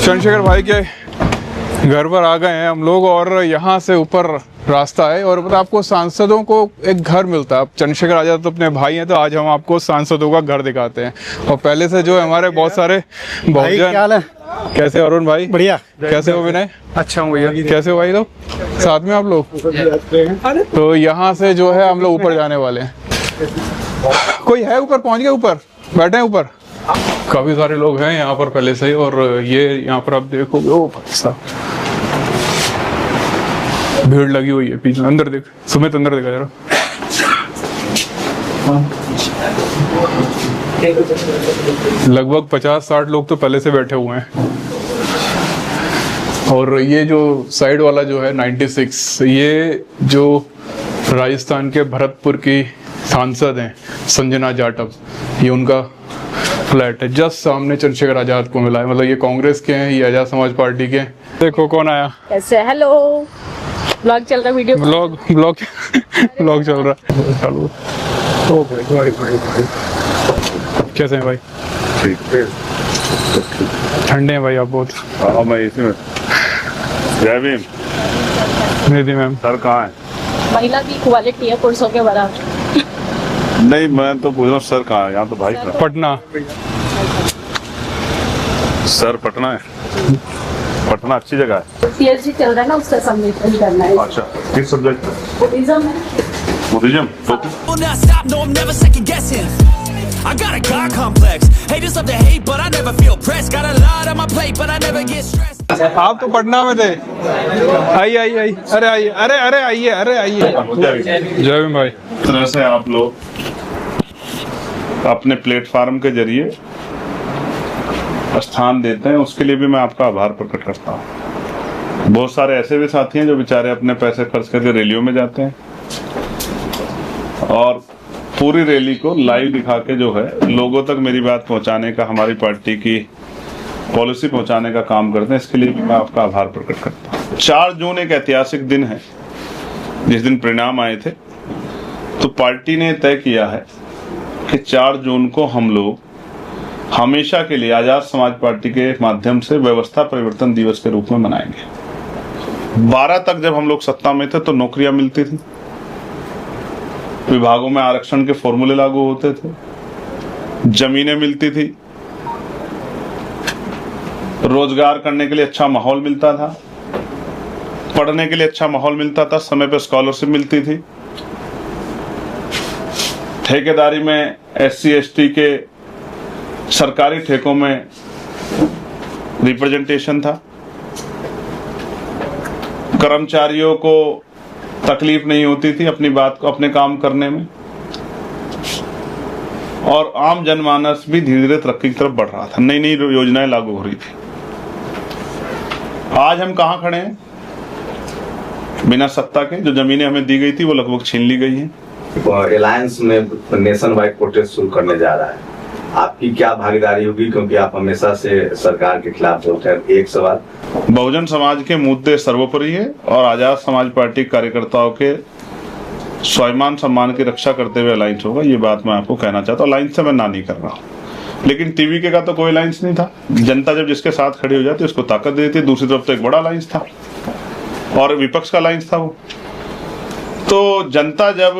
चंद्रशेखर भाई के घर पर आ गए हैं हम लोग और यहाँ से ऊपर रास्ता है और मतलब आपको सांसदों को एक घर मिलता है। अब चंद्रशेखर आजाद तो अपने भाई हैं, तो आज हम आपको सांसदों का घर दिखाते हैं। और पहले से जो हमारे बहुत सारे बहुजन। कैसे अरुण भाई? बढ़िया। कैसे हो विनय? अच्छा हूँ भैया। कैसे हो भाई? तो साथ में आप लोग? तो यहाँ से जो है हम लोग ऊपर जाने वाले हैं। कोई है ऊपर? पहुँच गए ऊपर? बैठे हैं ऊपर? काफी सारे लोग हैं यहाँ पर पहले से ही। और ये यहाँ पर आप देखोगे, ओ भाई साहब भीड़ लगी हुई है पीछे। अंदर देख सुमित, अंदर देखा जरा। लगभग 50-60 लोग तो पहले से बैठे हुए हैं। और ये जो साइड वाला जो है 96, ये जो राजस्थान के भरतपुर की सांसद हैं संजना जाटव, ये उनका फ्लैट है। जस्ट सामने चंद्रशेखर आजाद को मिला है। मतलब ये कांग्रेस के हैं, ये आजाद समाज पार्टी के। देखो कौन आया। कैसे? हेलो, ब्लॉग चल रहा, वीडियो ब्लॉग चल रहा है। चलो ओ भाई कैसे हैं भाई? ठीक है। ठंडे हैं भाई आप बहुत। हाँ मैं इसमें। जय भीम। निधि मैम सर कहाँ है? महिला की क्वालिटी है पुरुषों के बराबर। नहीं मैं तो पूछ रहा हूँ सर कहाँ है? यहाँ तो भाई खड़ा। पटना। सर पटना है? पटना अच्छी जगह है। पीएचडी चल रहा है ना, उसका सम्मेलन करना है। अच्छा किस सब्जेक्ट? बुद्धिज्म है। Buddhism. I got a God complex. Haters love to hate, but I never feel pressed. Got a lot on my plate, but I never get stressed. आप तो पटना में थे। आइए अरे आइए। जय भीम भाई। इस तरह से आप लोग अपने प्लेटफार्म के जरिए स्थान देते हैं, उसके लिए भी मैं आपका आभार प्रकट करता हूँ। बहुत सारे ऐसे भी साथी हैं जो बेचारे अपने पैसे खर्च करके रैलियों में जाते हैं और पूरी रैली को लाइव दिखा के जो है लोगों तक मेरी बात पहुंचाने का, हमारी पार्टी की पॉलिसी पहुंचाने का काम करते हैं। इसके लिए भी मैं आपका आभार प्रकट करता हूँ। 4 जून एक ऐतिहासिक दिन है, जिस दिन परिणाम आए थे। तो पार्टी ने तय किया है कि 4 जून को हम लोग हमेशा के लिए आजाद समाज पार्टी के माध्यम से व्यवस्था परिवर्तन दिवस के रूप में मनाएंगे। 12 तक जब हम लोग सत्ता में थे तो नौकरियां मिलती थी, विभागों में आरक्षण के फॉर्मूले लागू होते थे, जमीनें मिलती थी, रोजगार करने के लिए अच्छा माहौल मिलता था, पढ़ने के लिए अच्छा माहौल मिलता था, समय पे स्कॉलरशिप मिलती थी, ठेकेदारी में SC ST के सरकारी ठेकों में रिप्रेजेंटेशन था, कर्मचारियों को तकलीफ नहीं होती थी अपनी बात को, अपने काम करने में, और आम जनमानस भी धीरे धीरे तरक्की की तरफ बढ़ रहा था। नई नई योजनाएं लागू हो रही थी। आज हम कहां खड़े हैं? बिना सत्ता के जो जमीनें हमें दी गई थी वो लगभग छीन ली गई हैं। रिलायंस में नेशन वाइड प्रोटेस्ट शुरू करने जा रहा है, आपकी क्या भागीदारी होगी? क्योंकि आप हमेशा से सरकार के खिलाफ बोलते हैं। एक सवाल, बहुजन समाज के मुद्दे सर्वोपरि है और आजाद समाज पार्टी कार्यकर्ताओं के स्वाभिमान सम्मान की रक्षा करते हुए अलायंस होगा। ये बात मैं आपको कहना चाहता हूँ। अलायंस से मैं ना नहीं कर रहा हूँ, लेकिन TVK का तो कोई अलायंस नहीं था। जनता जब जिसके साथ खड़ी हो जाती है उसको ताकत देती है। दूसरी तरफ तो एक बड़ा अलायंस था और विपक्ष का अलायंस था वो। तो जनता जब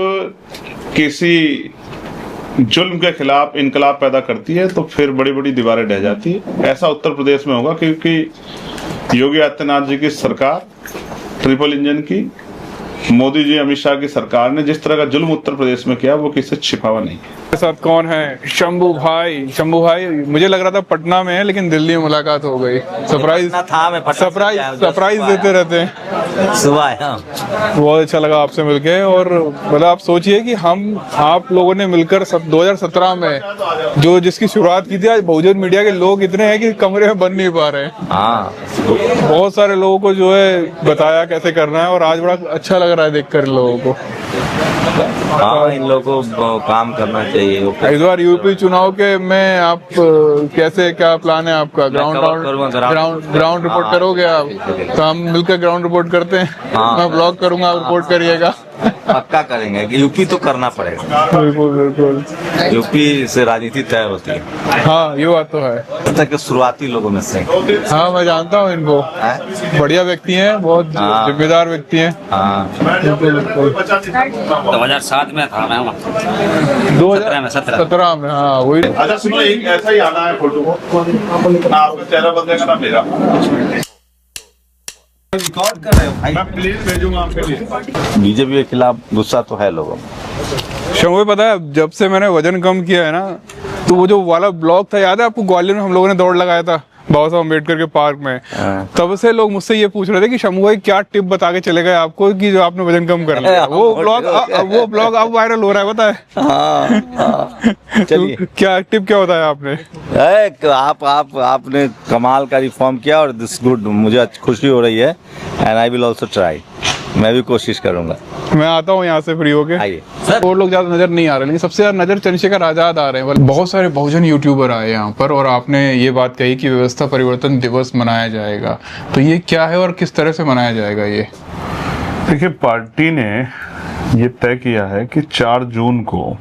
किसी जुल्म के खिलाफ इनकलाब पैदा करती है तो फिर बड़ी बड़ी दीवारें ढह जाती है। ऐसा उत्तर प्रदेश में होगा क्योंकि योगी आदित्यनाथ जी की सरकार, ट्रिपल इंजन की, मोदी जी अमित शाह की सरकार ने जिस तरह का जुल्म उत्तर प्रदेश में किया वो किसी छिपावा नहीं है। साथ कौन है? शंभू भाई मुझे लग रहा था पटना में है, लेकिन दिल्ली में मुलाकात हो गई। सरप्राइज देते रहते हैं। सुबह बहुत अच्छा लगा आपसे मिलके। और मतलब आप सोचिए कि हम आप लोगों ने मिलकर 2017 में जो जिसकी शुरुआत की थी, आज बहुजन मीडिया के लोग इतने हैं कि कमरे में बन नहीं पा रहे हैं। बहुत सारे लोगों को जो है बताया कैसे करना है और आज बड़ा अच्छा लग रहा है देखकर लोगों को। इन लोगों को काम करना चाहिए। इस बार यूपी चुनाव के में आप कैसे, क्या प्लान है आपका? ग्राउंड रिपोर्ट करोगे आप? तो हम मिलकर ग्राउंड रिपोर्ट करते हैं। मैं ब्लॉग करूंगा, आप रिपोर्ट करिएगा। पक्का करेंगे कि यूपी तो करना पड़ेगा। बिल्कुल बिल्कुल। यूपी से राजनीति तय होती है। हाँ ये बात तो है। तक के शुरुआती लोगों में से। हाँ मैं जानता हूँ इनको, बढ़िया व्यक्ति हैं, बहुत जिम्मेदार व्यक्ति हैं। हाँ 2007 में था मैं वहाँ। 2017 में, हाँ वही। अच्छा सुनो, एक ऐसा ही आना है फोटो को, ना आपका चेहरा बदलेगा ना मेरा। रिकॉर्ड कर रहे हो भाई? मैं प्लीज भेजूंगा आपके लिए। बीजेपी के खिलाफ गुस्सा तो है लोगों में। शम्भू पता है, जब से मैंने वजन कम किया है ना, तो वो जो वाला ब्लॉग था याद है आपको, ग्वालियर में हम लोगों ने दौड़ लगाया था बाबा साहब अम्बेडकर के पार्क में, तब से लोग मुझसे ये पूछ रहे थे कि शम्भू भाई क्या टिप बता के चले गए आपको कि जो आपने वजन कम कर लिया। वो ब्लॉग अब वायरल हो रहा है, पता है? चलिए क्या टिप क्या बताया आपने? आपने कमाल का रिफॉर्म किया और दिस गुड, मुझे खुशी हो रही है and I will also try. मैं भी कोशिश करूंगा। मैं आता हूँ यहाँ से फ्री होके। आइए। और लोग ज्यादा नजर नहीं आ रहे, लेकिन सबसे ज्यादा नजर चंद्रशेखर आजाद आ रहे हैं। बहुत सारे बहुजन यूट्यूबर आए यहाँ पर, और आपने ये बात कही कि व्यवस्था परिवर्तन दिवस मनाया जाएगा, तो ये क्या है और किस तरह से मनाया जाएगा? ये देखिए, पार्टी ने ये तय किया है कि 4 जून को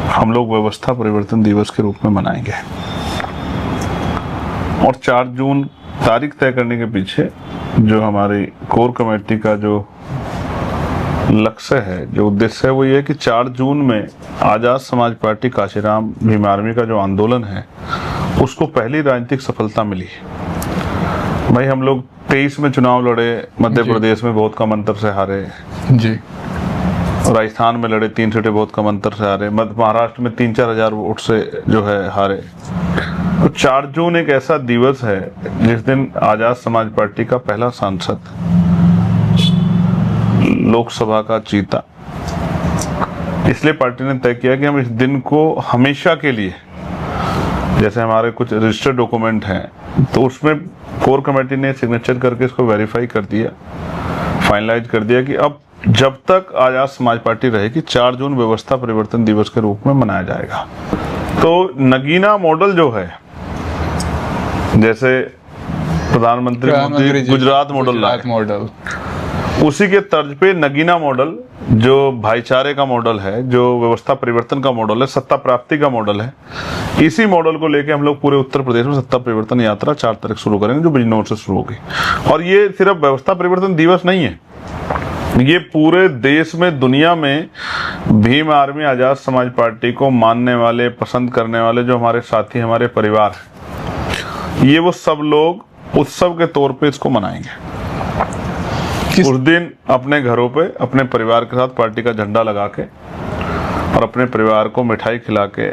हम लोग व्यवस्था परिवर्तन दिवस के रूप में मनाएंगे। और 4 जून तारीख तय करने के पीछे जो हमारी कोर कमेटी का जो लक्ष्य है, जो उद्देश्य है, वो ये है कि 4 जून में आजाद समाज पार्टी काशीराम भीम आर्मी का जो आंदोलन है उसको पहली राजनीतिक सफलता मिली। भाई हम लोग 23 में चुनाव लड़े, मध्य प्रदेश में बहुत कम अंतर से हारे जी, राजस्थान में लड़े 3 सीटें बहुत कम अंतर से हारे, महाराष्ट्र में 3-4 हजार वोट से जो है हारे। तो 4 जून एक ऐसा दिवस है जिस दिन आजाद समाज पार्टी का पहला सांसद, लोकसभा का चीता, इसलिए पार्टी ने तय किया कि हम इस दिन को हमेशा के लिए, जैसे हमारे कुछ रजिस्टर्ड डॉक्यूमेंट हैं तो उसमें कोर कमेटी ने सिग्नेचर करके इसको वेरीफाई कर दिया, फाइनलाइज कर दिया कि अब जब तक आजाद समाज पार्टी रहेगी 4 जून व्यवस्था परिवर्तन दिवस के रूप में मनाया जाएगा। तो नगीना मॉडल जो है, जैसे प्रधानमंत्री मोदी गुजरात मॉडल, उसी के तर्ज पे नगीना मॉडल, जो भाईचारे का मॉडल है, जो व्यवस्था परिवर्तन का मॉडल है, सत्ता प्राप्ति का मॉडल है, इसी मॉडल को लेके हम लोग पूरे उत्तर प्रदेश में सत्ता परिवर्तन यात्रा 4 तारीख शुरू करेंगे, जो बिजनौर से शुरू होगी। और ये सिर्फ व्यवस्था परिवर्तन दिवस नहीं है, ये पूरे देश में, दुनिया में भीम आर्मी आजाद समाज पार्टी को मानने वाले, पसंद करने वाले जो हमारे साथी, हमारे परिवार, ये वो सब लोग उत्सव के तौर पे इसको मनाएंगे। उस दिन अपने घरों पे अपने परिवार के साथ पार्टी का झंडा लगा के और अपने परिवार को मिठाई खिला के,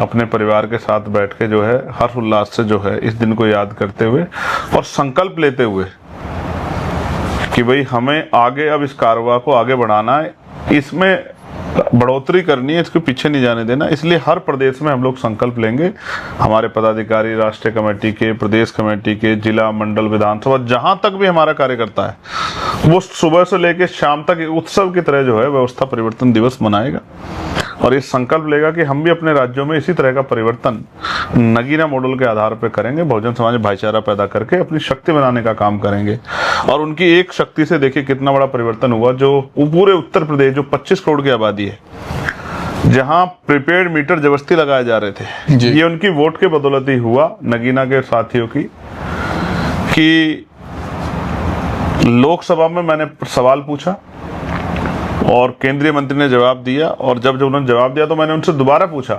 अपने परिवार के साथ बैठ के जो है हर्ष उल्लास से जो है इस दिन को याद करते हुए और संकल्प लेते हुए कि भाई हमें आगे अब इस कारवां को आगे बढ़ाना है, इसमें बढ़ोतरी करनी है, इसके पीछे नहीं जाने देना। इसलिए हर प्रदेश में हम लोग संकल्प लेंगे, हमारे पदाधिकारी राष्ट्रीय कमेटी के, प्रदेश कमेटी के, जिला, मंडल, विधानसभा, जहां तक भी हमारा कार्यकर्ता है, वो सुबह से लेकर शाम तक उत्सव की तरह जो है व्यवस्था परिवर्तन दिवस मनाएगा और ये संकल्प लेगा कि हम भी अपने राज्यों में इसी तरह का परिवर्तन नगीना मॉडल के आधार पर करेंगे, बहुजन समाज में भाईचारा पैदा करके अपनी शक्ति बनाने का काम करेंगे। और उनकी एक शक्ति से देखिए कितना बड़ा परिवर्तन हुआ, जो पूरे उत्तर प्रदेश, जो 25 करोड़ की आबादी है, जहां प्रीपेड मीटर जबरदस्ती लगाए जा रहे थे, ये उनकी वोट के बदौलत ही हुआ, नगीना के साथियों की। कि लोकसभा में मैंने सवाल पूछा और केंद्रीय मंत्री ने जवाब दिया, और जब उन्होंने जवाब दिया तो मैंने उनसे दोबारा पूछा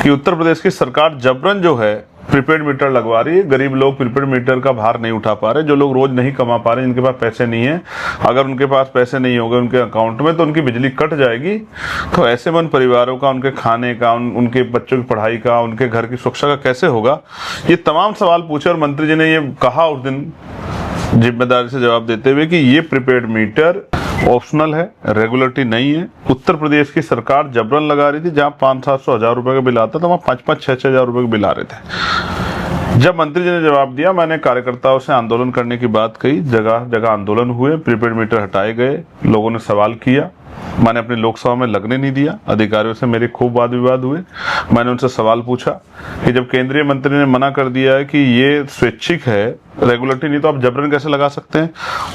कि उत्तर प्रदेश की सरकार जबरन जो है प्रीपेड मीटर लगवा रही है, गरीब लोग प्रीपेड मीटर का भार नहीं उठा पा रहे, जो लोग रोज नहीं कमा पा रहे, जिनके पास पैसे नहीं है, अगर उनके पास पैसे नहीं होंगे उनके अकाउंट में तो उनकी बिजली कट जाएगी। तो ऐसे में उन परिवारों का, उनके खाने का, उनके बच्चों की पढ़ाई का, उनके घर की सुरक्षा का कैसे होगा, ये तमाम सवाल पूछे। और मंत्री जी ने ये कहा उस दिन जिम्मेदारी से जवाब देते हुए कि ये प्रीपेड मीटर ऑप्शनल है, रेगुलेटरी नहीं है। उत्तर प्रदेश की सरकार जबरन लगा रही थी, जहां 500-700 हजार रुपए का बिल आता था, वहां 5-5-6-6 हजार रुपए के बिल आ रहे थे। जब मंत्री जी ने जवाब दिया, मैंने कार्यकर्ताओं से आंदोलन करने की बात कही, जगह जगह आंदोलन हुए, प्रीपेड मीटर हटाए गए, लोगों ने सवाल किया। मैंने अपनी लोकसभा में लगने नहीं दिया। अधिकारियों से मेरे खूब वाद विवाद हुए। मैंने उनसे सवाल पूछा कि जब केंद्रीय मंत्री ने मना कर दिया है कि ये स्वैच्छिक है, रेगुलेटरी नहीं, तो आप जबरन कैसे लगा सकते हैं?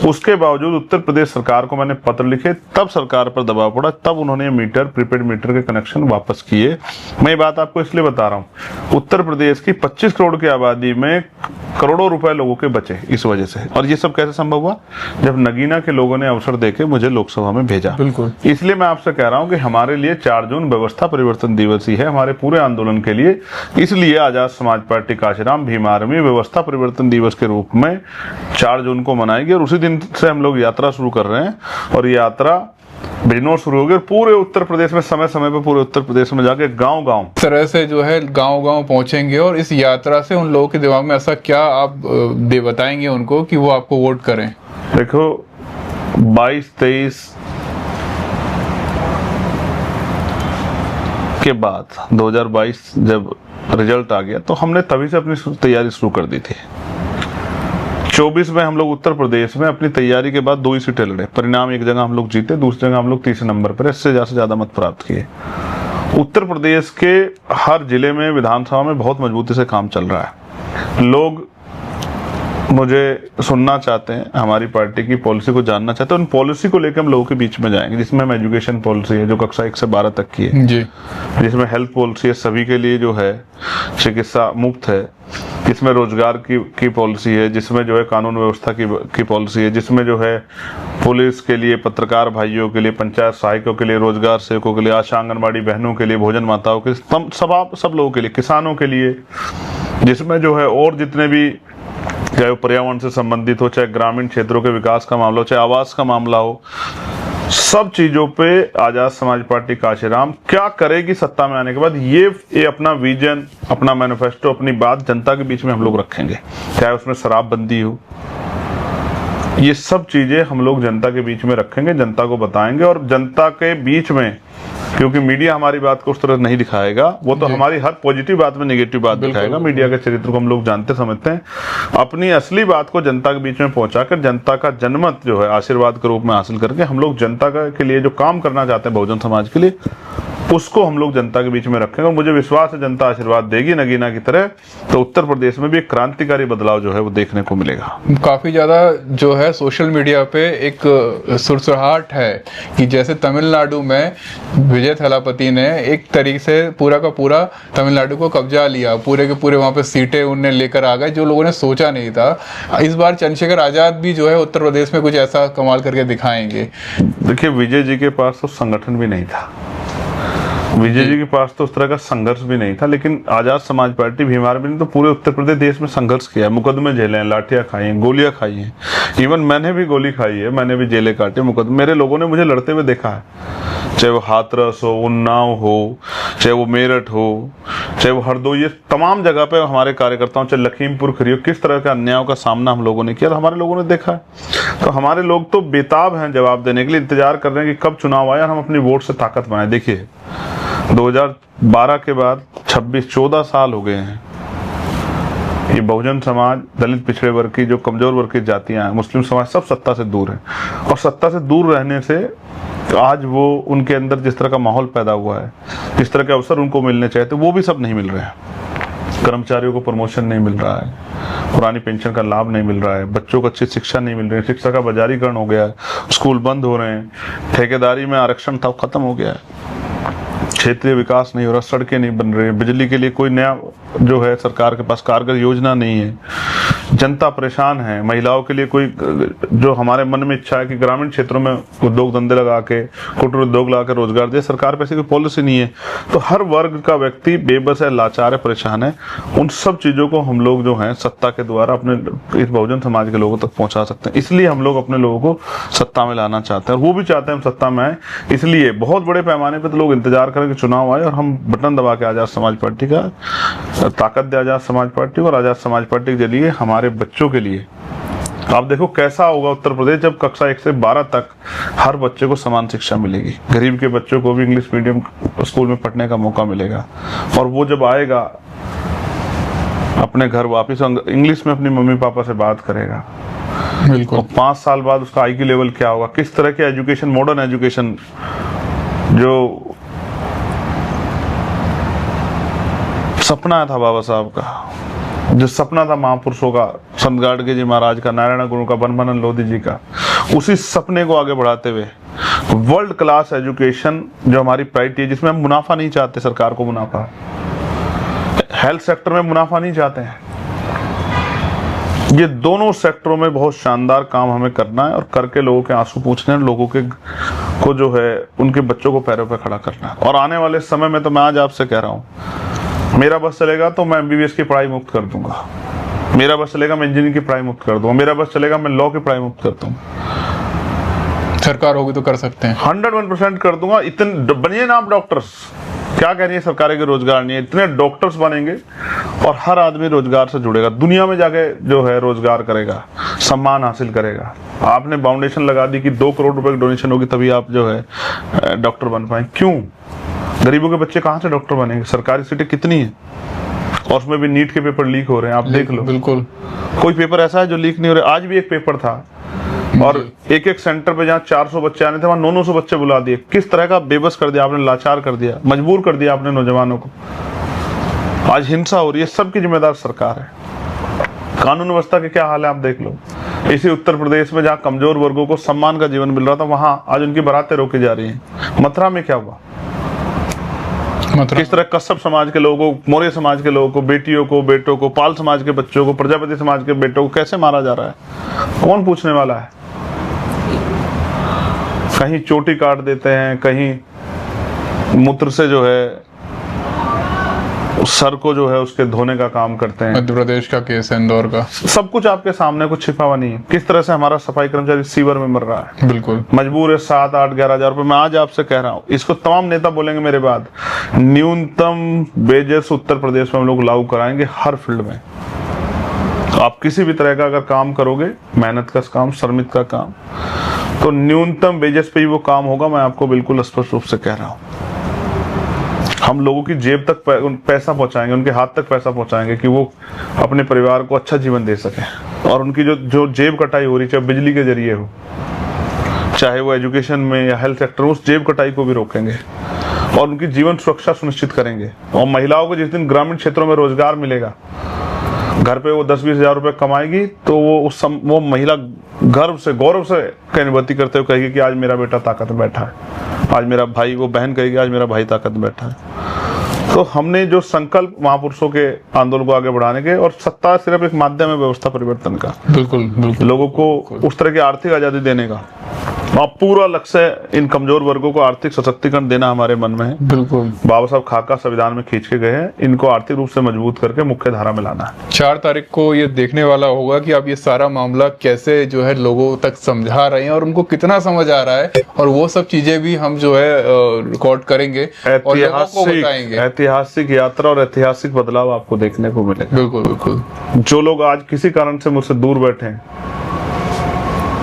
उसके बावजूद उत्तर प्रदेश सरकार को मैंने पत्र लिखे, तब सरकार पर दबाव पड़ा, तब उन्होंने मीटर, प्रीपेड मीटर के कनेक्शन वापस किए। मैं ये बात आपको इसलिए बता रहा हूँ, उत्तर प्रदेश की 25 करोड़ की आबादी में करोड़ों रुपए लोगों के बचे इस वजह से। और ये सब कैसे संभव हुआ? जब नगीना के लोगों ने अवसर देके मुझे लोकसभा में भेजा। बिल्कुल। इसलिए मैं आपसे कह रहा हूं कि हमारे लिए 4 जून व्यवस्था परिवर्तन दिवस ही है, हमारे पूरे आंदोलन के लिए। इसलिए आजाद समाज पार्टी कांशीराम भीम आर्मी व्यवस्था परिवर्तन दिवस के रूप में 4 जून को मनाएगी और उसी दिन से हम लोग यात्रा शुरू कर रहे हैं। और ये यात्रा बिजनौर शुरू होगी और पूरे उत्तर प्रदेश में समय समय पर पूरे उत्तर प्रदेश में जाके गांव-गांव तरह से जो है गांव-गांव पहुंचेंगे। और इस यात्रा से उन लोगों के दिमाग में ऐसा क्या आप बताएंगे उनको कि वो आपको वोट करें? देखो 22-23 के बाद 2022 जब रिजल्ट आ गया तो हमने तभी से अपनी तैयारी शुरू कर दी थी। 24 में हम लोग उत्तर प्रदेश में अपनी तैयारी के बाद 2 ही सीटें लड़े। परिणाम एक जगह हम लोग जीते, दूसरी जगह हम लोग तीसरे नंबर पर, इससे ज्यादा मत प्राप्त किए। उत्तर प्रदेश के हर जिले में विधानसभा में बहुत मजबूती से काम चल रहा है। लोग मुझे सुनना चाहते हैं, हमारी पार्टी की पॉलिसी को जानना चाहते हैं। उन पॉलिसी को लेकर हम लोगों के बीच में जाएंगे, जिसमें हम एजुकेशन पॉलिसी है जो कक्षा 1 से 12 तक की है जी, जिसमें हेल्थ पॉलिसी है सभी के लिए जो है चिकित्सा मुफ्त है, जिसमें रोजगार की पॉलिसी है, जिसमें जो है कानून व्यवस्था की पॉलिसी है, जिसमें जो है पुलिस के लिए, पत्रकार भाइयों के लिए, पंचायत सहायकों के लिए, रोजगार सेवकों के लिए, आशा आंगनबाड़ी बहनों के लिए, भोजन माताओं के लिए, सब लोगों के लिए, किसानों के लिए, जिसमें जो है और जितने भी, चाहे वो पर्यावरण से संबंधित हो, चाहे ग्रामीण क्षेत्रों के विकास का मामला हो, चाहे आवास का मामला हो, सब चीजों पे आजाद समाज पार्टी कांशीराम क्या करेगी सत्ता में आने के बाद, ये अपना विजन, अपना मैनिफेस्टो, अपनी बात जनता के बीच में हम लोग रखेंगे। चाहे उसमें शराबबंदी हो, ये सब चीजें हम लोग जनता के बीच में रखेंगे, जनता को बताएंगे। और जनता के बीच में, क्योंकि मीडिया हमारी बात को उस तरह नहीं दिखाएगा, वो तो हमारी हर पॉजिटिव बात में नेगेटिव बात दिखाएगा। मीडिया के चरित्र को हम लोग जानते समझते हैं। अपनी असली बात को जनता के बीच में पहुंचाकर जनता का जनमत जो है आशीर्वाद के रूप में हासिल करके हम लोग जनता के लिए जो काम करना चाहते हैं बहुजन समाज के लिए, उसको हम लोग जनता के बीच में रखेंगे। और मुझे विश्वास है जनता आशीर्वाद देगी नगीना की तरह, तो उत्तर प्रदेश में भी एक क्रांतिकारी बदलाव जो है वो देखने को मिलेगा। काफी ज्यादा जो है सोशल मीडिया पे एक सुरसुराहट है कि जैसे तमिलनाडु में विजय थलापति ने एक तरीके से पूरा का पूरा तमिलनाडु को कब्जा लिया, पूरे के पूरे वहां पे सीटें उनने लेकर आ गए जो लोगों ने सोचा नहीं था। इस बार चंद्रशेखर आजाद भी जो है उत्तर प्रदेश में कुछ ऐसा कमाल करके दिखाएंगे। देखिए, विजय जी के पास तो संगठन भी नहीं था, विजय जी के पास तो उस तरह का संघर्ष भी नहीं था, लेकिन आजाद समाज पार्टी भीम आर्मी ने तो पूरे उत्तर प्रदेश देश में संघर्ष किया, मुकदमे झेले हैं, लाठियां खाई हैं, गोलियां खाई हैं। इवन मैंने भी गोली खाई है, मैंने भी जेलें काटे, मुकदमे, मेरे लोगों ने मुझे लड़ते हुए देखा है। चाहे वो हाथरस हो, उन्नाव हो, चाहे वो मेरठ हो, चाहे वो हरदोई, ये तमाम जगह पे हमारे कार्यकर्ताओं, चाहे लखीमपुर खीरी हो, किस तरह के अन्यायों का सामना हम लोगों ने किया, हमारे लोगों ने देखा है। तो हमारे लोग तो बेताब हैं जवाब देने के लिए, इंतजार कर रहे हैं कि कब चुनाव आए और हम अपनी वोट से ताकत बनाए। देखिए 2012 के बाद 14 साल हो गए हैं। ये बहुजन समाज, दलित पिछड़े वर्ग की, जो कमजोर वर्ग की जातियां हैं, मुस्लिम समाज, सब सत्ता से दूर है। और सत्ता से दूर रहने से आज वो उनके अंदर जिस तरह का माहौल पैदा हुआ है, जिस तरह के अवसर उनको मिलने चाहिए थे, वो भी सब नहीं मिल रहे हैं। कर्मचारियों को प्रमोशन नहीं मिल रहा है, पुरानी पेंशन का लाभ नहीं मिल रहा है, बच्चों को अच्छी शिक्षा नहीं मिल रही है, शिक्षा का बाजारीकरण हो गया है, स्कूल बंद हो रहे हैं, ठेकेदारी में आरक्षण था खत्म हो गया है, क्षेत्रीय विकास नहीं हो रहा, सड़कें नहीं बन रही, बिजली के लिए कोई नया जो है सरकार के पास कारगर योजना नहीं है, जनता परेशान है। महिलाओं के लिए कोई, जो हमारे मन में इच्छा है कि ग्रामीण क्षेत्रों में उद्योग धंधे लगा के, कुटीर उद्योग लगा के रोजगार दे, सरकार पे ऐसी कोई पॉलिसी नहीं है। तो हर वर्ग का व्यक्ति बेबस है, लाचार है, परेशान है। उन सब चीजों को हम लोग जो है सत्ता के द्वारा अपने इस बहुजन समाज के लोगों तक पहुंचा सकते हैं। इसलिए हम लोग अपने लोगों को सत्ता में लाना चाहते हैं और वो भी चाहते हैं हम सत्ता में आए। इसलिए बहुत बड़े पैमाने पर तो लोग इंतजार करें कि चुनाव आए और हम बटन दबा के आजाद समाज पार्टी का ताकत दे आजाद समाज पार्टी और आजाद समाज पार्टी के जरिए हमारे बच्चों के लिए। आप देखो कैसा होगा उत्तर प्रदेश जब कक्षा 1 से 12 तक हर बच्चे को समान शिक्षा मिलेगी। गरीब के बच्चों को भी इंग्लिश मीडियम स्कूल में पढ़ने का मौका मिलेगा और वो जब आएगा अपने घर वापस इंग्लिश में अपनी मम्मी पापा से बात करेगा। बिल्कुल। और 5 साल बाद उसका IQ लेवल क्या होगा, किस तरह की एजुकेशन, मॉडर्न एजुकेशन जो सपना था बाबा साहब का, जो सपना था महापुरुषों का, संत गाडगे जी महाराज का, नारायण गुरु का, बनमानंद लोधी जी का, उसी सपने को आगे बढ़ाते हुए वर्ल्ड क्लास एजुकेशन जो हमारी प्रायोरिटी है, जिसमें हम मुनाफा नहीं चाहते, सरकार को मुनाफा, हेल्थ सेक्टर में मुनाफा नहीं चाहते हैं, ये दोनों सेक्टरों में बहुत शानदार काम हमें करना है और करके लोगों के आंसू पूछने हैं, लोगों के को जो है उनके बच्चों को पैरों पे खड़ा करना है। और आने वाले समय में तो मैं आज आपसे कह रहा हूँ, मेरा बस चलेगा तो मैं MBBS की पढ़ाई मुक्त कर दूंगा, मेरा बस चलेगा मैं इंजीनियरिंग की पढ़ाई मुक्त कर दूंगा, मेरा बस चलेगा मैं लॉ की पढ़ाई मुक्त कर दूंगा। सरकार होगी तो कर सकते हैं, 101% कर दूंगा। इतने बनिए ना आप डॉक्टर्स, क्या कह रही है सरकारें के रोजगार नहीं है, इतने डॉक्टर्स बनेंगे और हर आदमी रोजगार से जुड़ेगा, दुनिया में जाके जो है रोजगार करेगा, सम्मान हासिल करेगा। आपने फाउंडेशन लगा दी कि 2 करोड़ रुपए की डोनेशन होगी तभी आप जो है डॉक्टर बन पाए, क्यों? गरीबों के बच्चे कहाँ से डॉक्टर बनेंगे? सरकारी सीटें कितनी है और उसमें भी नीट के पेपर लीक हो रहे हैं, आप देख लो। बिल्कुल, कोई पेपर ऐसा है जो लीक नहीं हो रहे? आज भी एक पेपर था और एक सेंटर पे जहाँ 400 बच्चे आने थे वहां 900 बच्चे बुला दिए। किस तरह का बेबस कर दिया आपने, लाचार कर दिया, मजबूर कर दिया आपने नौजवानों को। आज हिंसा हो रही है, सबकी जिम्मेदार सरकार है। कानून व्यवस्था के क्या हाल है आप देख लो। इसी उत्तर प्रदेश में जहाँ कमजोर वर्गों को सम्मान का जीवन मिल रहा था, वहां आज उनकी बारातें रोकी जा रही हैं। मथुरा में क्या हुआ? किस तरह कश्यप समाज के लोगों को, मौर्य समाज के लोगों को, बेटियों को, बेटों को, पाल समाज के बच्चों को, प्रजापति समाज के बेटों को कैसे मारा जा रहा है? कौन पूछने वाला है? कहीं चोटी काट देते हैं, कहीं मूत्र से जो है सर को जो है उसके धोने का काम करते हैं। मध्य प्रदेश का केस है, इंदौर का, सब कुछ आपके सामने, कुछ छिपा हुआ नहीं है। किस तरह से हमारा सफाई कर्मचारी सीवर में मर रहा है, बिल्कुल मजबूर है। 7, 8, 11 हजार रुपए। मैं आज आपसे कह रहा हूँ, इसको तमाम नेता बोलेंगे मेरे बाद, न्यूनतम वेजेस उत्तर प्रदेश में हम लोग लागू कराएंगे हर फील्ड में। आप किसी भी तरह का अगर काम करोगे, मेहनत का काम, श्रमिक का काम, तो न्यूनतम वेजेस पे ही वो काम होगा। मैं आपको बिल्कुल स्पष्ट रूप से कह रहा हूँ। हम लोगों की जेब तक पैसा पहुंचाएंगे, उनके हाथ तक पैसा पहुंचाएंगे कि वो अपने परिवार को अच्छा जीवन दे सके। और उनकी जो जेब कटाई हो रही, चाहे बिजली के जरिए हो, चाहे वो एजुकेशन में या हेल्थ सेक्टर, उस जेब कटाई को भी रोकेंगे और उनकी जीवन सुरक्षा सुनिश्चित करेंगे। और महिलाओं को जिस दिन ग्रामीण क्षेत्रों में रोजगार मिलेगा, घर पे वो 10-20 हजार रुपए कमाएगी, तो वो महिला गर्व से, गौरव से अनुभूति करते हुए कहेगी कि आज मेरा बेटा ताकत में बैठा है, आज मेरा भाई, वो बहन कहेगी आज मेरा भाई ताकत में बैठा है। तो हमने जो संकल्प महापुरुषों के आंदोलन को आगे बढ़ाने के, और सत्ता सिर्फ एक माध्यम है व्यवस्था परिवर्तन का, बिल्कुल बिल्कुल, लोगों को उस तरह की आर्थिक आजादी देने का, और पूरा लक्ष्य इन कमजोर वर्गों को आर्थिक सशक्तिकरण देना हमारे मन में है। बिल्कुल। बाबा साहब खाका संविधान में खींच के गए हैं, इनको आर्थिक रूप से मजबूत करके मुख्य धारा में लाना है। 4 तारीख को ये देखने वाला होगा कि आप ये सारा मामला कैसे जो है लोगों तक समझा रहे हैं और उनको कितना समझ आ रहा है, और वो सब चीजें भी हम जो है रिकॉर्ड करेंगे और लोगों को बताएंगे। ऐतिहासिक यात्रा और ऐतिहासिक बदलाव आपको देखने को मिलेगा। बिल्कुल बिल्कुल। जो लोग आज किसी कारण से मुझसे दूर बैठे हैं,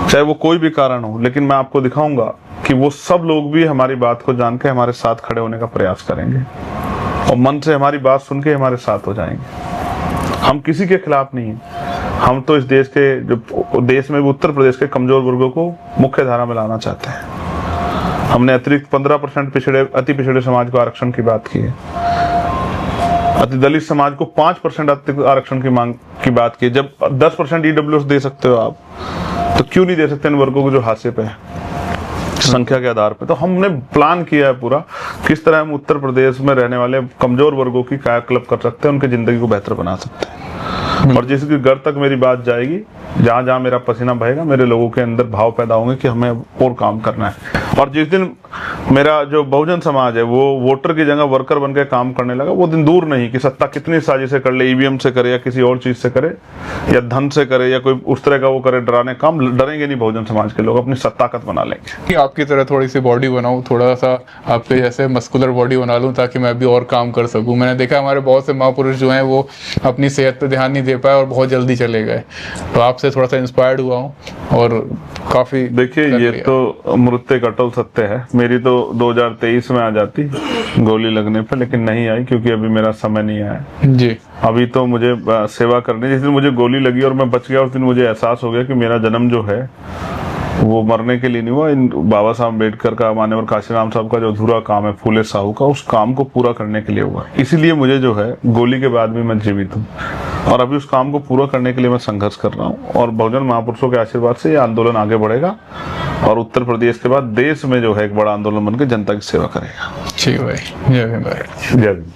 चाहे वो कोई भी कारण हो, लेकिन मैं आपको दिखाऊंगा कि वो सब लोग भी हमारी बात को जान के हमारे साथ खड़े होने का प्रयास करेंगे और मन से हमारी बात सुन के हमारे साथ हो जाएंगे। हम किसी के खिलाफ नहीं है, हम तो इस देश के, जो देश में उत्तर प्रदेश के कमजोर वर्गों को मुख्य धारा में लाना चाहते हैं। हमने अतिरिक्त 15% अति पिछड़े समाज को आरक्षण की बात की है, अति दलित समाज को 5% आरक्षण की मांग की बात की। जब 10% EWS दे सकते हो आप, तो क्यों नहीं दे सकते इन वर्गों को जो हाशिए पे है संख्या के आधार पे? तो हमने प्लान किया है पूरा, किस तरह हम उत्तर प्रदेश में रहने वाले कमजोर वर्गों की कायाकल्प कर सकते हैं, उनकी जिंदगी को बेहतर बना सकते हैं। और जिसके घर तक मेरी बात जाएगी, जहां जहां मेरा पसीना बहेगा, मेरे लोगों के अंदर भाव पैदा होंगे कि हमें और काम करना है। और जिस दिन मेरा जो बहुजन समाज है वो वोटर की जगह वर्कर बन के काम करने लगा, वो दिन दूर नहीं कि सत्ता कितनी साजिशें कर ले, EVM से करे या किसी और चीज से करे या धन से करे या कोई उस तरह का वो करे डराने काम, डरेंगे नहीं बहुजन समाज के लोग, अपनी ताकत बना लेंगे। कि आपकी तरह थोड़ी सी बॉडी बनाऊं, थोड़ा सा आपके जैसे मस्कुलर बॉडी बना लूं ताकि मैं भी और काम कर सकूं। मैंने देखा हमारे बहुत से महापुरुष जो हैं वो अपनी सेहत पे ध्यान नहीं दे पाए और बहुत जल्दी चले गए, तो आपसे थोड़ा सा इंस्पायर्ड हुआ हूं और काफी। देखिए, ये तो मृत्यु कटो कटोल सत्य है। मेरी तो 2023 में आ जाती गोली लगने पे, लेकिन नहीं आई क्योंकि अभी मेरा समय नहीं आया जी। अभी तो मुझे सेवा करनी। जिस दिन मुझे गोली लगी और मैं बच गया, उस दिन मुझे एहसास हो गया कि मेरा जन्म जो है वो मरने के लिए नहीं हुआ। इन बाबा साहब अम्बेडकर का, मान्यवर काशीराम साहब का जो अधूरा काम है, फूले साहू का, उस काम को पूरा करने के लिए हुआ। इसलिए मुझे जो है गोली के बाद भी मैं जीवित हूँ और अभी उस काम को पूरा करने के लिए मैं संघर्ष कर रहा हूँ। और बहुजन महापुरुषों के आशीर्वाद से ये आंदोलन आगे बढ़ेगा और उत्तर प्रदेश के बाद देश में जो है एक बड़ा आंदोलन बनकर जनता की सेवा करेगा। ठीक है भाई, जय भीम भाई। जय भीम।